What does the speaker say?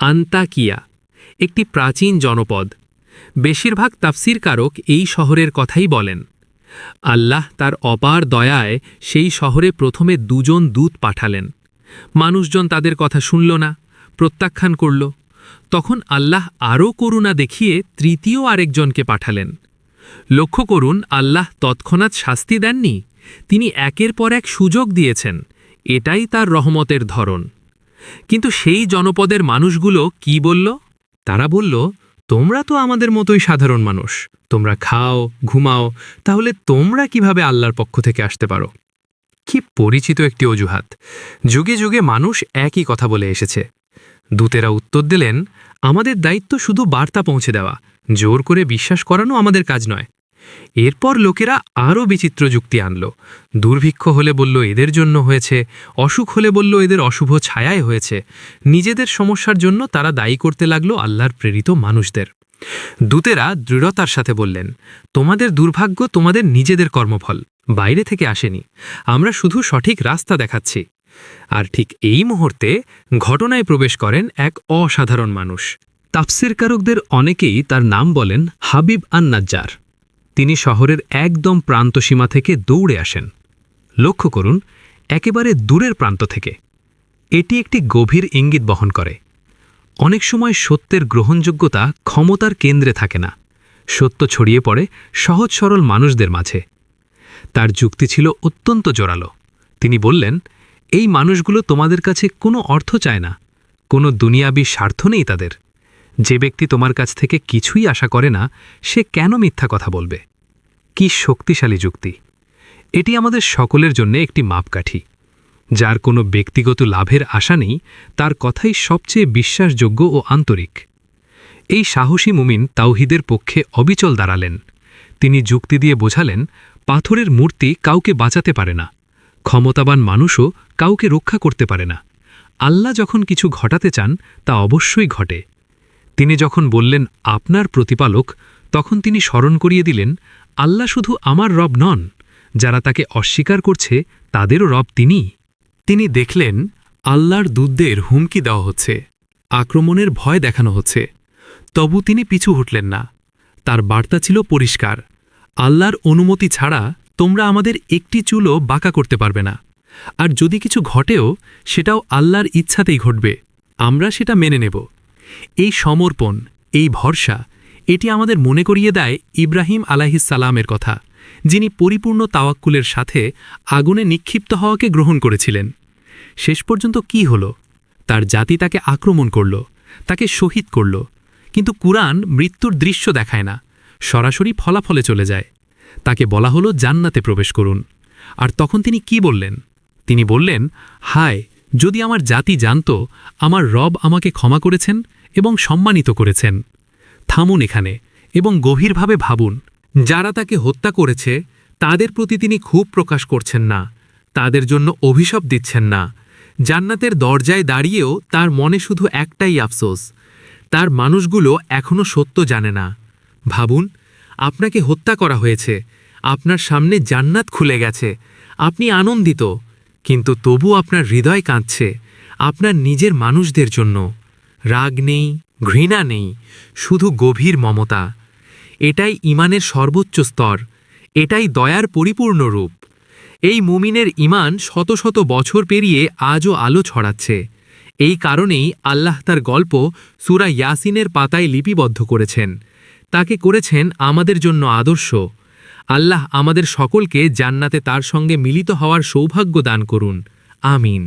আন্তাকিয়া একটি প্রাচীন জনপদ। বেশিরভাগ তাফসিরকারক এই শহরের কথাই বলেন। আল্লাহ তার অপার দয়ায় সেই শহরে প্রথমে 2 জন দূত পাঠালেন। মানুষজন তাদের কথা শুনল না, প্রত্যাখ্যান করল। তখন আল্লাহ আরও করুণা দেখিয়ে তৃতীয় আরেকজনকে পাঠালেন। লক্ষ্য করুন, আল্লাহ তৎক্ষণাৎ শাস্তি দেননি, তিনি একের পর এক সুযোগ দিয়েছেন। এটাই তার রহমতের ধরন। কিন্তু সেই জনপদের মানুষগুলো কি বলল? তারা বলল, তোমরা তো আমাদের মতোই সাধারণ মানুষ, তোমরা খাও, ঘুমাও, তাহলে তোমরা কিভাবে আল্লাহর পক্ষ থেকে আসতে পারো? কি পরিচিত একটি অজুহাত! যুগে যুগে মানুষ একই কথা বলে এসেছে। দূতেরা উত্তর দিলেন, আমাদের দায়িত্ব শুধু বার্তা পৌঁছে দেওয়া, জোর করে বিশ্বাস করানো আমাদের কাজ নয়। এরপর লোকেরা আরও বিচিত্র যুক্তি আনল। দুর্ভিক্ষ হলে বলল এদের জন্য হয়েছে, অসুখ হলে বলল এদের অশুভ ছায়ায় হয়েছে। নিজেদের সমস্যার জন্য তারা দায়ী করতে লাগলো আল্লাহর প্রেরিত মানুষদের। দূতেরা দৃঢ়তার সাথে বললেন, তোমাদের দুর্ভাগ্য তোমাদের নিজেদের কর্মফল, বাইরে থেকে আসেনি। আমরা শুধু সঠিক রাস্তা দেখাচ্ছি। আর ঠিক এই মুহূর্তে ঘটনায় প্রবেশ করেন এক অসাধারণ মানুষ। তাফসিরকারকদের অনেকেই তার নাম বলেন হাবিব আন-নাজ্জার। তিনি শহরের একদম প্রান্তসীমা থেকে দৌড়ে আসেন। লক্ষ্য করুন, একেবারে দূরের প্রান্ত থেকে। এটি একটি গভীর ইঙ্গিত বহন করে। অনেক সময় সত্যের গ্রহণযোগ্যতা ক্ষমতার কেন্দ্রে থাকে না, সত্য ছড়িয়ে পড়ে সহজ সরল মানুষদের মাঝে। তার যুক্তি ছিল অত্যন্ত জোরালো। তিনি বললেন, এই মানুষগুলো তোমাদের কাছে কোনো অর্থ চায় না, কোনো দুনিয়াবী স্বার্থ নেই তাদের। যে ব্যক্তি তোমার কাছ থেকে কিছুই আশা করে না, সে কেন মিথ্যা কথা বলবে? কি শক্তিশালী যুক্তি! এটি আমাদের সকলের জন্য একটি মাপকাঠি। যার কোনো ব্যক্তিগত লাভের আশা নেই, তার কথাই সবচেয়ে বিশ্বাসযোগ্য ও আন্তরিক। এই সাহসী মুমিন তাওহীদের পক্ষে অবিচল দাঁড়ালেন। তিনি যুক্তি দিয়ে বোঝালেন, পাথরের মূর্তি কাউকে বাঁচাতে পারে না, ক্ষমতাবান মানুষও কাউকে রক্ষা করতে পারে না। আল্লাহ যখন কিছু ঘটাতে চান, তা অবশ্যই ঘটে। তিনি যখন বললেন আপনার প্রতিপালক, তখন তিনি স্মরণ করিয়ে দিলেন, আল্লাহ শুধু আমার রব নন, যারা তাকে অস্বীকার করছে তাদেরও রব তিনি। তিনি দেখলেন আল্লাহর দূতদের হুমকি দেওয়া হচ্ছে, আক্রমণের ভয় দেখানো হচ্ছে। তবু তিনি পিছু হটলেন না। তার বার্তা ছিল পরিষ্কার, আল্লাহর অনুমতি ছাড়া তোমরা আমাদের একটি চুলও বাঁকা করতে পারবে না। আর যদি কিছু ঘটেও, সেটাও আল্লাহর ইচ্ছাতেই ঘটবে, আমরা সেটা মেনে নেব। এই সমর্পণ, এই ভরসা, এটি আমাদের মনে করিয়ে দেয় ইব্রাহিম আলাইহিসসালামের কথা, যিনি পরিপূর্ণ তাওয়াক্কুলের সাথে আগুনে নিক্ষিপ্ত হওয়াকে গ্রহণ করেছিলেন। শেষ পর্যন্ত কি হল? তার জাতি তাকে আক্রমণ করল, তাকে শহীদ করল। কিন্তু কুরআন মৃত্যুর দৃশ্য দেখায় না, সরাসরি ফলাফলে চলে যায়। তাকে বলা হলো জান্নাতে প্রবেশ করুন। আর তখন তিনি কি বললেন? তিনি বললেন, হায়, যদি আমার জাতি জানত আমার রব আমাকে ক্ষমা করেছেন এবং সম্মানিত করেছেন। থামুন এখানে এবং গভীরভাবে ভাবুন, যারা তাকে হত্যা করেছে তাদের প্রতি তিনি ক্ষোভ প্রকাশ করছেন না, তাদের জন্য অভিশাপ দিচ্ছেন না। জান্নাতের দরজায় দাঁড়িয়েও তার মনে শুধু একটাই আফসোস, তার মানুষগুলো এখনও সত্য জানে না। ভাবুন, আপনাকে হত্যা করা হয়েছে, আপনার সামনে জান্নাত খুলে গেছে, আপনি আনন্দিত, কিন্তু তবু আপনার হৃদয় কাঁদছে আপনার নিজের মানুষদের জন্য। রাগ নেই, ঘৃণা নেই, শুধু গভীর মমতা। এটাই ঈমানের সর্বোচ্চ স্তর, এটাই দয়ার পরিপূর্ণ রূপ। এই মুমিনের ঈমান শত শত বছর পেরিয়ে আজও আলো ছড়াচ্ছে। এই কারণেই আল্লাহ তার গল্প সূরা ইয়াসিনের পাতায় লিপিবদ্ধ করেছেন, তাকে করেছেন আমাদের জন্য আদর্শ। আল্লাহ আমাদের সকলকে জান্নাতে তার সঙ্গে মিলিত হওয়ার সৌভাগ্য দান করুন। আমিন।